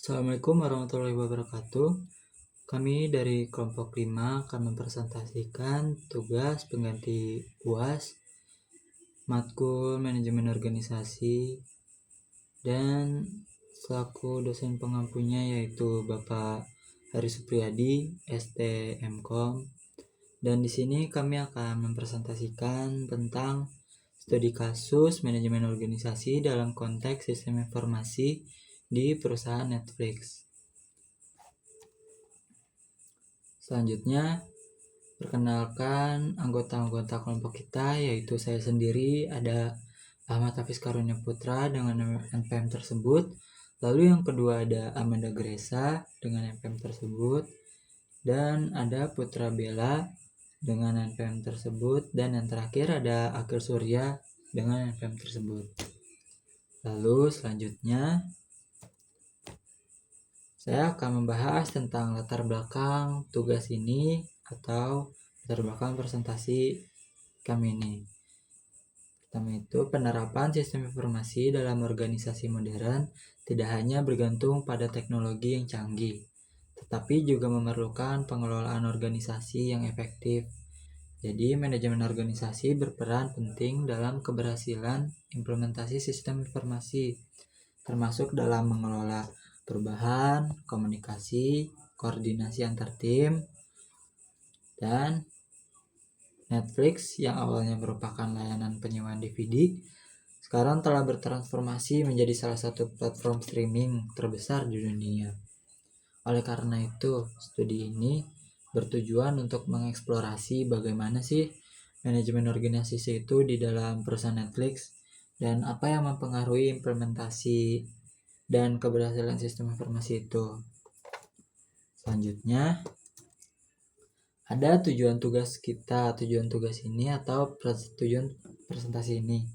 Assalamualaikum warahmatullahi wabarakatuh. Kami dari kelompok 5 akan mempresentasikan tugas pengganti UAS, matkul manajemen organisasi, dan selaku dosen pengampunya yaitu Bapak Hari Supriyadi, STMkom. Dan di sini kami akan mempresentasikan tentang studi kasus manajemen organisasi dalam konteks sistem informasi di perusahaan Netflix. Selanjutnya, perkenalkan anggota-anggota kelompok kita, yaitu saya sendiri, ada Ahmad Hafiz Karunia Putra dengan NPM tersebut. Lalu yang kedua ada Amanda Gresa dengan NPM tersebut. Dan ada Putra Bella dengan NPM tersebut. Dan yang terakhir ada Akhil Surya dengan NPM tersebut. Lalu selanjutnya, saya akan membahas tentang latar belakang tugas ini atau latar belakang presentasi kami ini. Pertama itu, penerapan sistem informasi dalam organisasi modern tidak hanya bergantung pada teknologi yang canggih, tetapi juga memerlukan pengelolaan organisasi yang efektif. Jadi, manajemen organisasi berperan penting dalam keberhasilan implementasi sistem informasi, termasuk dalam mengelola perubahan, komunikasi, koordinasi antar tim, dan Netflix yang awalnya merupakan layanan penyewaan DVD, sekarang telah bertransformasi menjadi salah satu platform streaming terbesar di dunia. Oleh karena itu, studi ini bertujuan untuk mengeksplorasi bagaimana sih manajemen organisasi itu di dalam perusahaan Netflix dan apa yang mempengaruhi implementasi dan keberhasilan sistem informasi itu. Selanjutnya, ada tujuan tugas ini atau tujuan presentasi ini.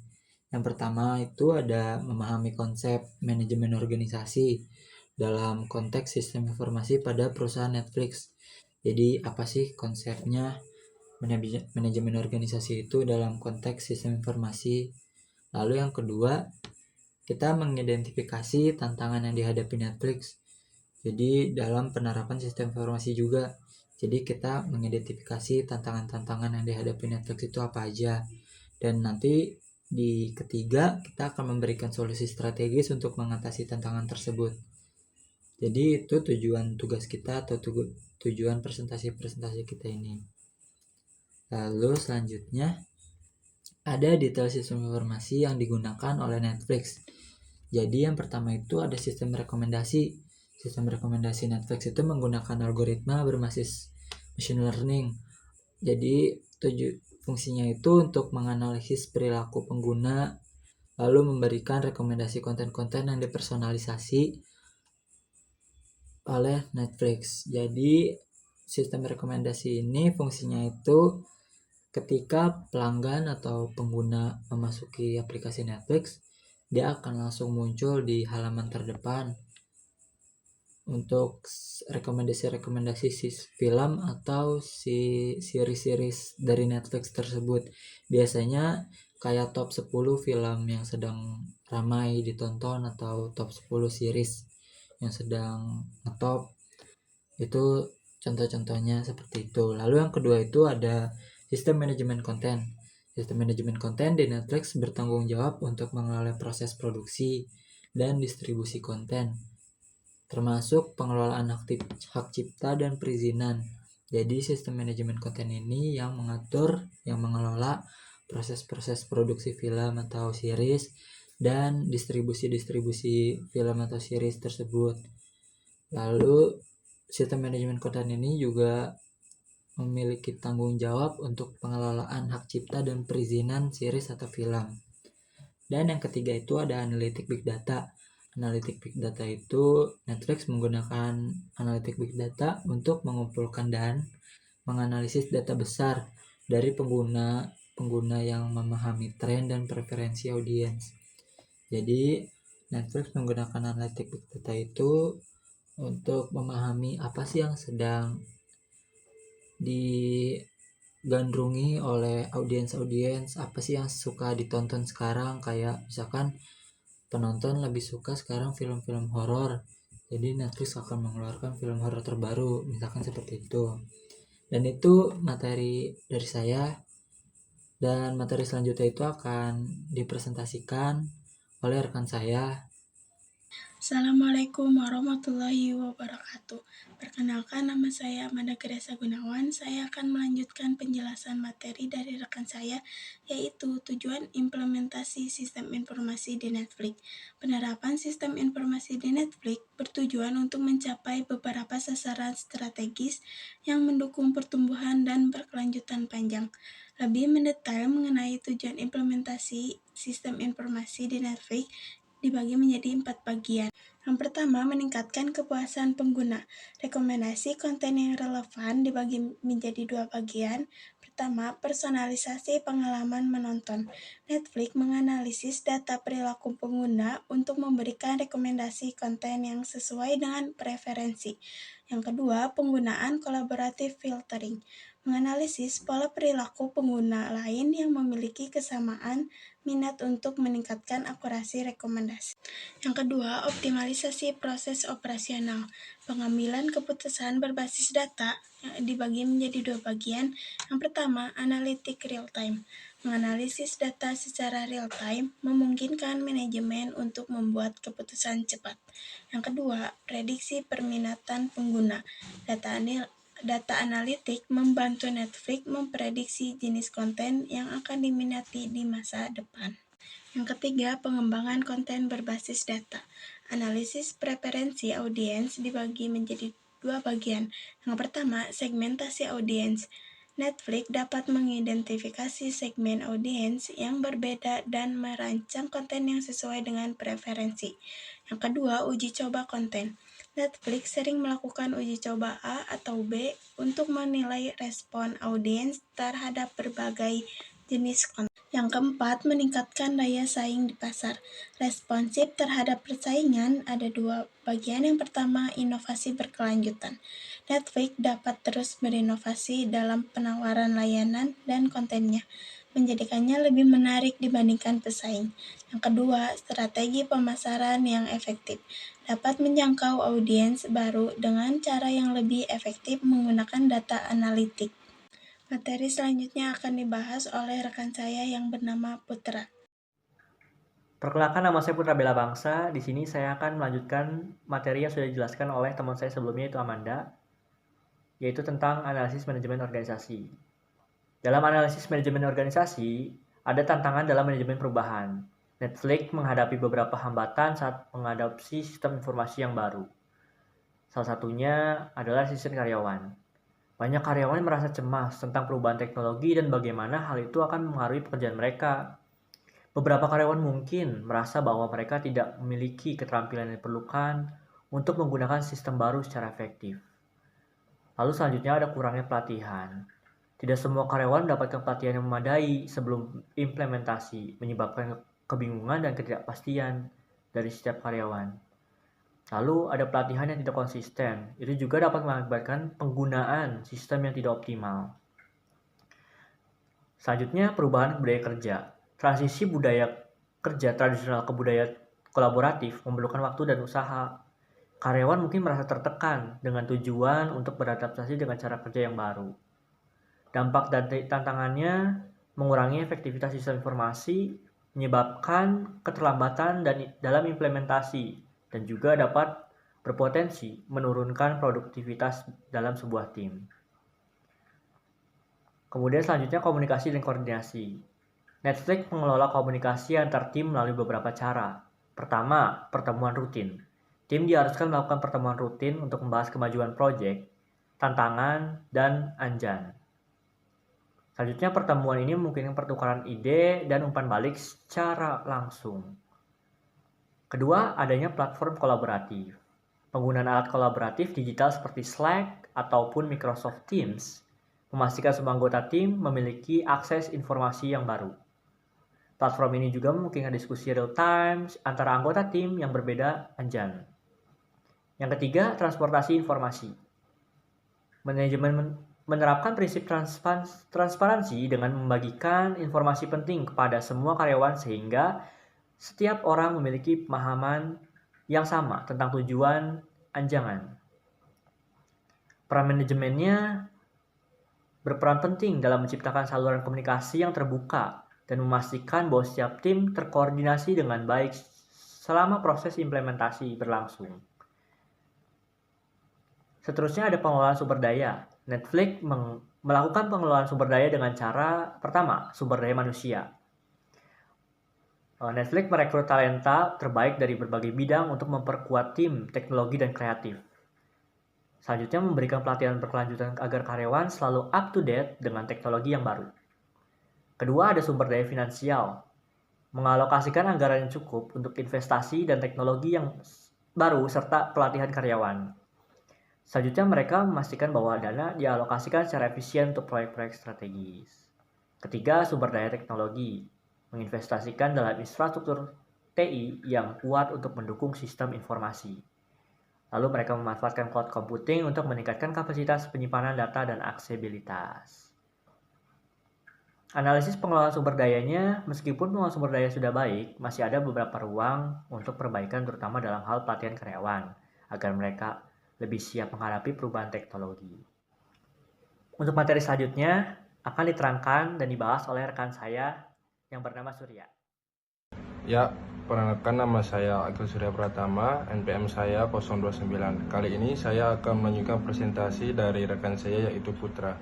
Yang pertama itu ada memahami konsep manajemen organisasi dalam konteks sistem informasi pada perusahaan Netflix. Jadi apa sih konsepnya manajemen organisasi itu dalam konteks sistem informasi? Lalu yang kedua, kita mengidentifikasi tantangan yang dihadapi Netflix. Jadi dalam penerapan sistem informasi juga. Jadi kita mengidentifikasi tantangan-tantangan yang dihadapi Netflix itu apa aja. Dan nanti di ketiga kita akan memberikan solusi strategis untuk mengatasi tantangan tersebut. Jadi itu tujuan tugas kita atau tujuan presentasi kita ini. Lalu selanjutnya ada detail sistem informasi yang digunakan oleh Netflix. Jadi yang pertama itu ada sistem rekomendasi. Sistem rekomendasi Netflix itu menggunakan algoritma berbasis machine learning. Jadi fungsinya itu untuk menganalisis perilaku pengguna, lalu memberikan rekomendasi konten-konten yang dipersonalisasi oleh Netflix. Jadi sistem rekomendasi ini fungsinya itu ketika pelanggan atau pengguna memasuki aplikasi Netflix, dia akan langsung muncul di halaman terdepan untuk rekomendasi film atau series dari Netflix tersebut. Biasanya kayak top 10 film yang sedang ramai ditonton atau top 10 series yang sedang ngetop. Itu contoh-contohnya seperti itu. Lalu yang kedua itu ada sistem manajemen konten. Sistem manajemen konten di Netflix bertanggung jawab untuk mengelola proses produksi dan distribusi konten, termasuk pengelolaan hak cipta dan perizinan. Jadi sistem manajemen konten ini yang mengelola proses-proses produksi film atau series dan distribusi film atau series tersebut. Lalu sistem manajemen konten ini juga memiliki tanggung jawab untuk pengelolaan hak cipta dan perizinan series atau film. Dan yang ketiga itu ada analitik big data. Analitik big data itu Netflix menggunakan analitik big data untuk mengumpulkan dan menganalisis data besar dari pengguna yang memahami tren dan preferensi audiens. Jadi Netflix menggunakan analitik big data itu untuk memahami apa sih yang sedang digandrungi oleh audiens, apa sih yang suka ditonton sekarang. Kayak misalkan penonton lebih suka sekarang film-film horor, Jadi Netflix akan mengeluarkan film horor terbaru, misalkan seperti itu. Dan itu materi dari saya, dan materi selanjutnya itu akan dipresentasikan oleh rekan saya. Assalamualaikum warahmatullahi wabarakatuh. Perkenalkan, nama saya Amanda Gresa Gunawan. Saya akan melanjutkan penjelasan materi dari rekan saya, yaitu tujuan implementasi sistem informasi di Netflix. Penerapan sistem informasi di Netflix bertujuan untuk mencapai beberapa sasaran strategis yang mendukung pertumbuhan dan berkelanjutan panjang. Lebih mendetail mengenai tujuan implementasi sistem informasi di Netflix dibagi menjadi 4 bagian. Yang pertama, meningkatkan kepuasan pengguna. Rekomendasi konten yang relevan dibagi menjadi 2 bagian. Pertama, personalisasi pengalaman menonton. Netflix menganalisis data perilaku pengguna untuk memberikan rekomendasi konten yang sesuai dengan preferensi. Yang kedua, penggunaan kolaboratif filtering. Menganalisis pola perilaku pengguna lain yang memiliki kesamaan minat untuk meningkatkan akurasi rekomendasi. Yang kedua, optimalisasi proses operasional. Pengambilan keputusan berbasis data dibagi menjadi 2 bagian. Yang pertama, analitik real time. Menganalisis data secara real time memungkinkan manajemen untuk membuat keputusan cepat. Yang kedua, prediksi perminatan pengguna. Data analitik membantu Netflix memprediksi jenis konten yang akan diminati di masa depan. Yang ketiga, pengembangan konten berbasis data. Analisis preferensi audiens dibagi menjadi 2 bagian. Yang pertama, segmentasi audiens. Netflix dapat mengidentifikasi segmen audiens yang berbeda dan merancang konten yang sesuai dengan preferensi. Yang kedua, uji coba konten. Netflix sering melakukan uji coba A atau B untuk menilai respon audiens terhadap berbagai jenis konten. Yang keempat, meningkatkan daya saing di pasar. Responsif terhadap persaingan ada 2 bagian. Yang pertama, inovasi berkelanjutan. Netflix dapat terus berinovasi dalam penawaran layanan dan kontennya, menjadikannya lebih menarik dibandingkan pesaing. Yang kedua, strategi pemasaran yang efektif. Dapat menjangkau audiens baru dengan cara yang lebih efektif menggunakan data analitik. Materi selanjutnya akan dibahas oleh rekan saya yang bernama Putra. Perkenalkan, nama saya Putra Bella Bangsa. Di sini saya akan melanjutkan materi yang sudah dijelaskan oleh teman saya sebelumnya, yaitu Amanda, yaitu tentang analisis manajemen organisasi. Dalam analisis manajemen organisasi, ada tantangan dalam manajemen perubahan. Netflix menghadapi beberapa hambatan saat mengadopsi sistem informasi yang baru. Salah satunya adalah sistem karyawan. Banyak karyawan merasa cemas tentang perubahan teknologi dan bagaimana hal itu akan mengaruhi pekerjaan mereka. Beberapa karyawan mungkin merasa bahwa mereka tidak memiliki keterampilan yang diperlukan untuk menggunakan sistem baru secara efektif. Lalu selanjutnya ada kurangnya pelatihan. Tidak semua karyawan mendapatkan pelatihan yang memadai sebelum implementasi, menyebabkan kebingungan dan ketidakpastian dari setiap karyawan. Lalu ada pelatihan yang tidak konsisten. Itu juga dapat mengakibatkan penggunaan sistem yang tidak optimal. Selanjutnya, perubahan budaya kerja. Transisi budaya kerja tradisional ke budaya kolaboratif memerlukan waktu dan usaha. Karyawan mungkin merasa tertekan dengan tujuan untuk beradaptasi dengan cara kerja yang baru. Dampak dan tantangannya mengurangi efektivitas sistem informasi, menyebabkan keterlambatan dalam implementasi, dan juga dapat berpotensi menurunkan produktivitas dalam sebuah tim. Kemudian selanjutnya komunikasi dan koordinasi. Netflix mengelola komunikasi antar tim melalui beberapa cara. Pertama, pertemuan rutin. Tim diharuskan melakukan pertemuan rutin untuk membahas kemajuan proyek, tantangan, dan anjan. Selanjutnya, pertemuan ini memungkinkan pertukaran ide dan umpan balik secara langsung. Kedua, adanya platform kolaboratif. Penggunaan alat kolaboratif digital seperti Slack ataupun Microsoft Teams memastikan semua anggota tim memiliki akses informasi yang baru. Platform ini juga memungkinkan diskusi real time antara anggota tim yang berbeda anjan. Yang ketiga, transportasi informasi. Manajemen menerapkan prinsip transparansi dengan membagikan informasi penting kepada semua karyawan sehingga setiap orang memiliki pemahaman yang sama tentang tujuan anjangan. Peran manajemennya berperan penting dalam menciptakan saluran komunikasi yang terbuka dan memastikan bahwa setiap tim terkoordinasi dengan baik selama proses implementasi berlangsung. Seterusnya ada pengelolaan sumber daya. Netflix melakukan pengelolaan sumber daya dengan cara pertama, sumber daya manusia. Netflix merekrut talenta terbaik dari berbagai bidang untuk memperkuat tim teknologi dan kreatif. Selanjutnya memberikan pelatihan berkelanjutan agar karyawan selalu up to date dengan teknologi yang baru. Kedua ada sumber daya finansial. Mengalokasikan anggaran yang cukup untuk investasi dan teknologi yang baru serta pelatihan karyawan. Selanjutnya mereka memastikan bahwa dana dialokasikan secara efisien untuk proyek-proyek strategis. Ketiga, sumber daya teknologi. Menginvestasikan dalam infrastruktur TI yang kuat untuk mendukung sistem informasi. Lalu mereka memanfaatkan cloud computing untuk meningkatkan kapasitas penyimpanan data dan aksesibilitas. Analisis pengelolaan sumber dayanya, meskipun pengelolaan sumber daya sudah baik, masih ada beberapa ruang untuk perbaikan terutama dalam hal pelatihan karyawan, agar mereka lebih siap menghadapi perubahan teknologi. Untuk materi selanjutnya akan diterangkan dan dibahas oleh rekan saya yang bernama Surya. Ya, perkenalkan nama saya Akil Surya Pratama, NPM saya 029. Kali ini saya akan melanjutkan presentasi dari rekan saya yaitu Putra.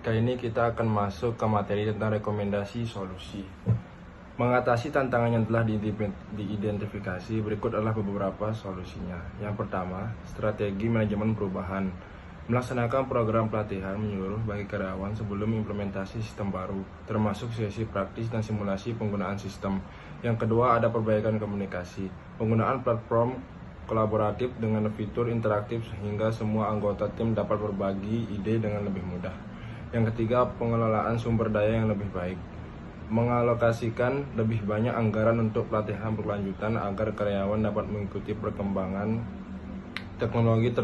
Kali ini kita akan masuk ke materi tentang rekomendasi solusi. Mengatasi tantangan yang telah diidentifikasi, berikut adalah beberapa solusinya. Yang pertama, strategi manajemen perubahan. Melaksanakan program pelatihan menyeluruh bagi karyawan sebelum implementasi sistem baru, termasuk sesi praktis dan simulasi penggunaan sistem. Yang kedua, ada perbaikan komunikasi. Penggunaan platform kolaboratif dengan fitur interaktif sehingga semua anggota tim dapat berbagi ide dengan lebih mudah. Yang ketiga, pengelolaan sumber daya yang lebih baik. Mengalokasikan lebih banyak anggaran untuk pelatihan berkelanjutan agar karyawan dapat mengikuti perkembangan teknologi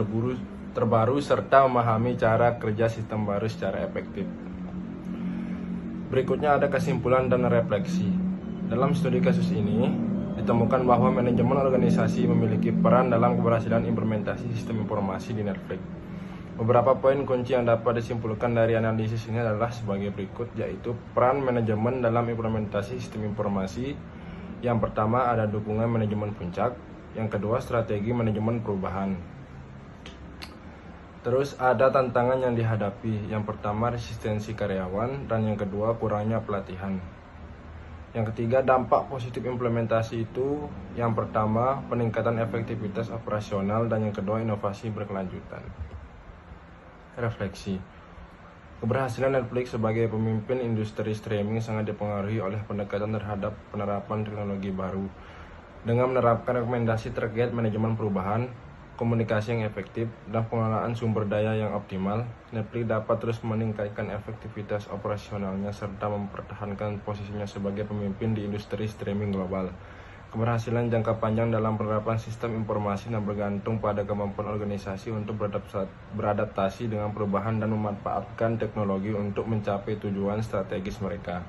terbaru serta memahami cara kerja sistem baru secara efektif. Berikutnya ada kesimpulan dan refleksi. Dalam studi kasus ini, ditemukan bahwa manajemen organisasi memiliki peran dalam keberhasilan implementasi sistem informasi di Netflix. Beberapa poin kunci yang dapat disimpulkan dari analisis ini adalah sebagai berikut, yaitu peran manajemen dalam implementasi sistem informasi. Yang pertama ada dukungan manajemen puncak, yang kedua strategi manajemen perubahan. Terus ada tantangan yang dihadapi, yang pertama resistensi karyawan, dan yang kedua kurangnya pelatihan. Yang ketiga dampak positif implementasi itu, yang pertama peningkatan efektivitas operasional, dan yang kedua inovasi berkelanjutan. Refleksi. Keberhasilan Netflix sebagai pemimpin industri streaming sangat dipengaruhi oleh pendekatan terhadap penerapan teknologi baru. Dengan menerapkan rekomendasi terkait manajemen perubahan, komunikasi yang efektif, dan pengelolaan sumber daya yang optimal, Netflix dapat terus meningkatkan efektivitas operasionalnya serta mempertahankan posisinya sebagai pemimpin di industri streaming global. Keberhasilan jangka panjang dalam penerapan sistem informasi dan bergantung pada kemampuan organisasi untuk beradaptasi dengan perubahan dan memanfaatkan teknologi untuk mencapai tujuan strategis mereka.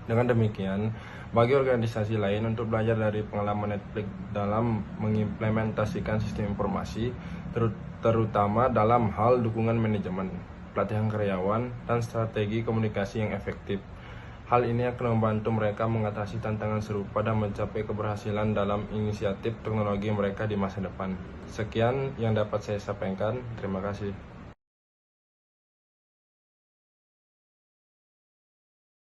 Dengan demikian, bagi organisasi lain untuk belajar dari pengalaman Netflix dalam mengimplementasikan sistem informasi, terutama dalam hal dukungan manajemen, pelatihan karyawan, dan strategi komunikasi yang efektif. Hal ini akan membantu mereka mengatasi tantangan serupa dan mencapai keberhasilan dalam inisiatif teknologi mereka di masa depan. Sekian yang dapat saya sampaikan. Terima kasih.